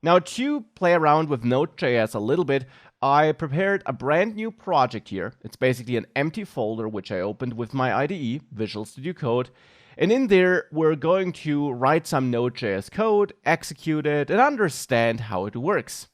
Now, to play around with Node.js a little bit, I prepared a brand new project here. It's basically an empty folder which I opened with my IDE, Visual Studio Code. And in there, we're going to write some Node.js code, execute it, and understand how it works.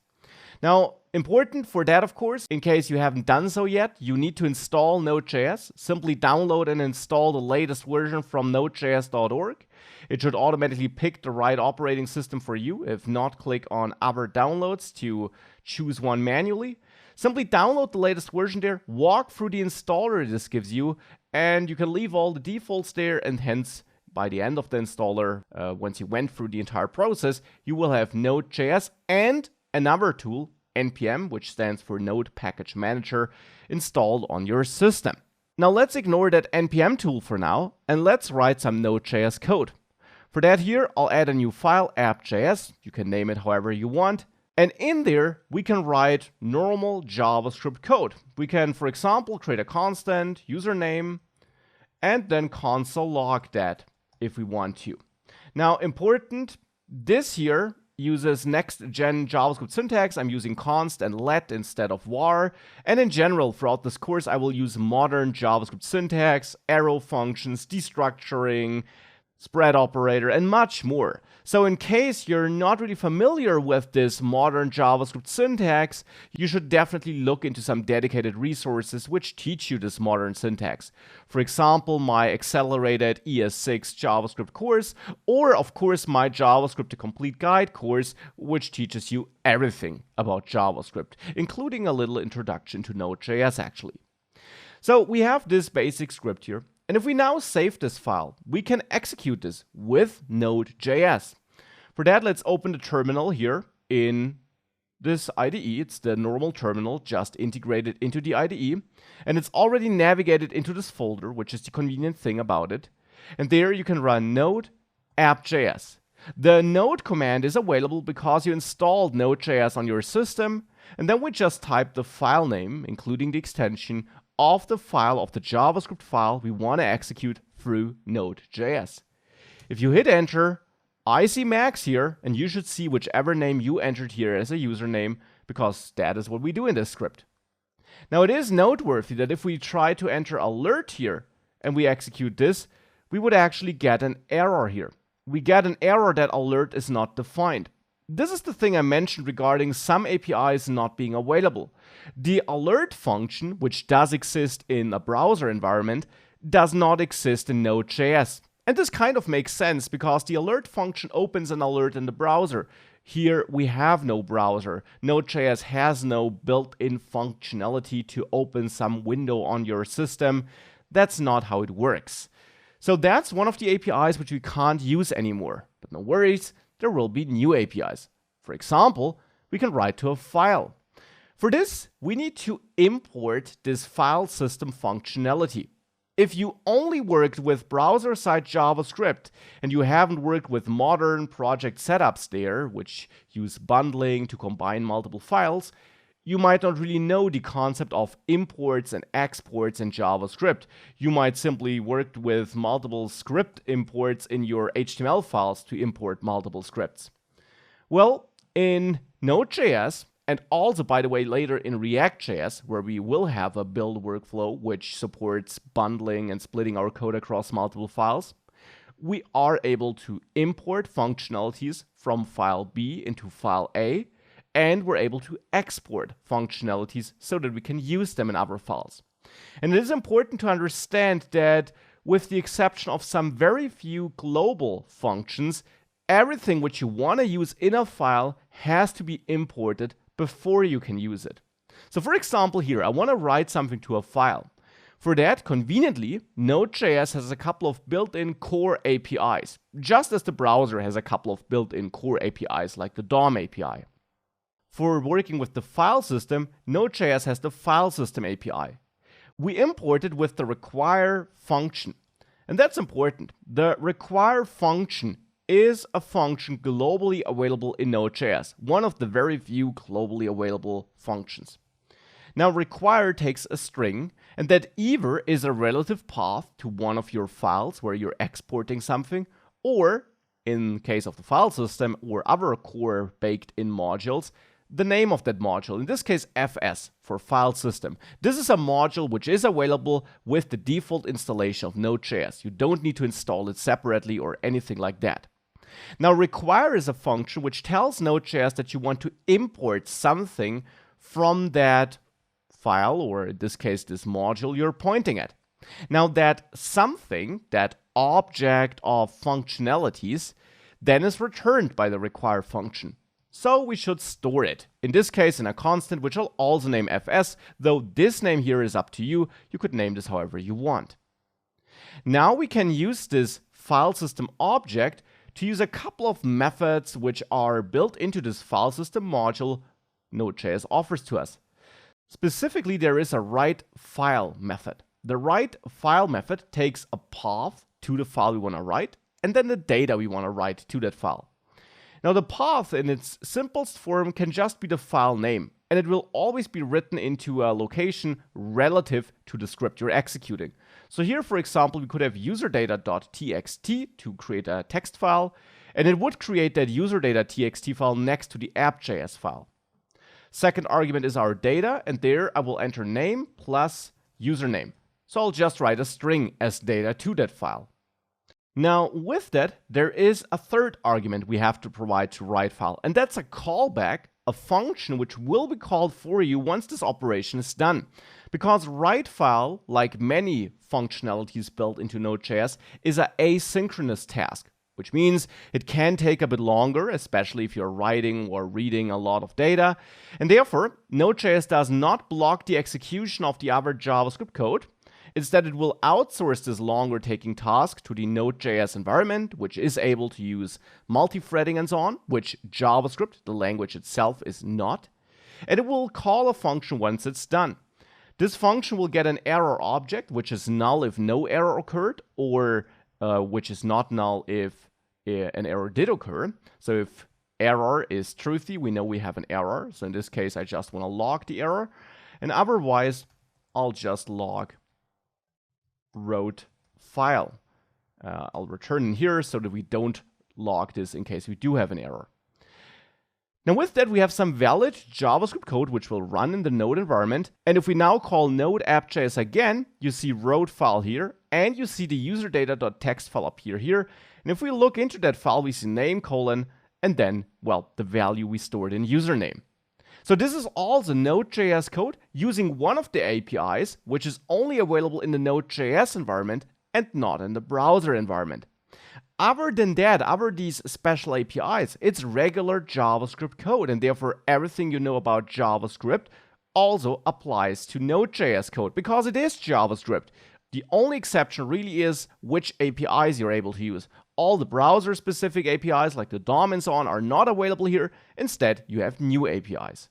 Now, important for that, of course, in case you haven't done so yet, you need to install Node.js. Simply download and install the latest version from nodejs.org. It should automatically pick the right operating system for you. If not, click on Other Downloads to choose one manually. Simply download the latest version there, walk through the installer this gives you, and you can leave all the defaults there, and hence, by the end of the installer, once you went through the entire process, you will have Node.js and another tool, npm, which stands for Node Package Manager, installed on your system. Now let's ignore that npm tool for now, and let's write some Node.js code. For that here, I'll add a new file, app.js. You can name it however you want. And in there, we can write normal JavaScript code. We can, for example, create a constant, username, and then console log that if we want to. Now, important, this here uses next-gen JavaScript syntax. I'm using const and let instead of var. And in general, throughout this course, I will use modern JavaScript syntax, arrow functions, destructuring, spread operator, and much more. So in case you're not really familiar with this modern JavaScript syntax, you should definitely look into some dedicated resources which teach you this modern syntax. For example, my accelerated ES6 JavaScript course, or of course my JavaScript to Complete Guide course, which teaches you everything about JavaScript, including a little introduction to Node.js actually. So we have this basic script here. And if we now save this file, we can execute this with Node.js. For that, let's open the terminal here in this IDE. It's the normal terminal, just integrated into the IDE. And it's already navigated into this folder, which is the convenient thing about it. And there you can run node app.js. The node command is available because you installed Node.js on your system. And then we just type the file name, including the extension, of the file of the JavaScript file we want to execute through Node.js. If you hit enter, I see Max here, and you should see whichever name you entered here as a username, because that is what we do in this script. Now it is noteworthy that if we try to enter alert here, and we execute this, we would actually get an error here. We get an error that alert is not defined. This is the thing I mentioned regarding some APIs not being available. The alert function, which does exist in a browser environment, does not exist in Node.js. And this kind of makes sense because the alert function opens an alert in the browser. Here we have no browser. Node.js has no built-in functionality to open some window on your system. That's not how it works. So that's one of the APIs which we can't use anymore. But no worries, there will be new APIs. For example, we can write to a file. For this, we need to import this file system functionality. If you only worked with browser-side JavaScript and you haven't worked with modern project setups there, which use bundling to combine multiple files, you might not really know the concept of imports and exports in JavaScript. You might simply work with multiple script imports in your HTML files to import multiple scripts. Well, in Node.js, and also, by the way, later in React.js, where we will have a build workflow which supports bundling and splitting our code across multiple files, we are able to import functionalities from file B into file A, and we're able to export functionalities so that we can use them in other files. And it is important to understand that with the exception of some very few global functions, everything which you want to use in a file has to be imported before you can use it. So for example here, I want to write something to a file. For that, conveniently, Node.js has a couple of built-in core APIs, just as the browser has a couple of built-in core APIs like the DOM API. For working with the file system, Node.js has the file system API. We import it with the require function. And that's important. The require function is a function globally available in Node.js, one of the very few globally available functions. Now, require takes a string, and that either is a relative path to one of your files where you're exporting something, or in case of the file system or other core baked in modules, the name of that module, in this case FS for file system. This is a module which is available with the default installation of Node.js. You don't need to install it separately or anything like that. Now require is a function which tells Node.js that you want to import something from that file, or in this case this module you're pointing at. Now that something, that object of functionalities, then is returned by the require function. So we should store it, in this case in a constant which I'll also name fs, though this name here is up to you. You could name this however you want. Now we can use this file system object to use a couple of methods which are built into this file system module Node.js offers to us. Specifically, there is a writeFile method. The writeFile method takes a path to the file we want to write and then the data we want to write to that file. Now the path in its simplest form can just be the file name, and it will always be written into a location relative to the script you're executing. So here, for example, we could have userdata.txt to create a text file, and it would create that userdata.txt file next to the app.js file. Second argument is our data, and there I will enter name plus username. So I'll just write a string as data to that file. Now with that, there is a third argument we have to provide to writeFile, and that's a callback, a function which will be called for you once this operation is done. Because writeFile, like many functionalities built into Node.js, is an asynchronous task, which means it can take a bit longer, especially if you're writing or reading a lot of data. And therefore, Node.js does not block the execution of the other JavaScript code. Instead, it will outsource this longer taking task to the Node.js environment, which is able to use multi-threading and so on, which JavaScript, the language itself, is not. And it will call a function once it's done. This function will get an error object, which is null if no error occurred, or which is not null if an error did occur. So if error is truthy, we know we have an error. So in this case, I just want to log the error. And otherwise, I'll just log wrote file. I'll return in here so that we don't log this in case we do have an error. Now with that, we have some valid JavaScript code which will run in the Node environment. And if we now call node app.js again, you see wrote file here, and you see the userdata.txt file appear here. And if we look into that file, we see name colon, and then, well, the value we stored in username. So this is also Node.js code using one of the APIs, which is only available in the Node.js environment and not in the browser environment. Other than that, other these special APIs, it's regular JavaScript code, and therefore everything you know about JavaScript also applies to Node.js code because it is JavaScript. The only exception really is which APIs you're able to use. All the browser-specific APIs like the DOM and so on are not available here. Instead, you have new APIs.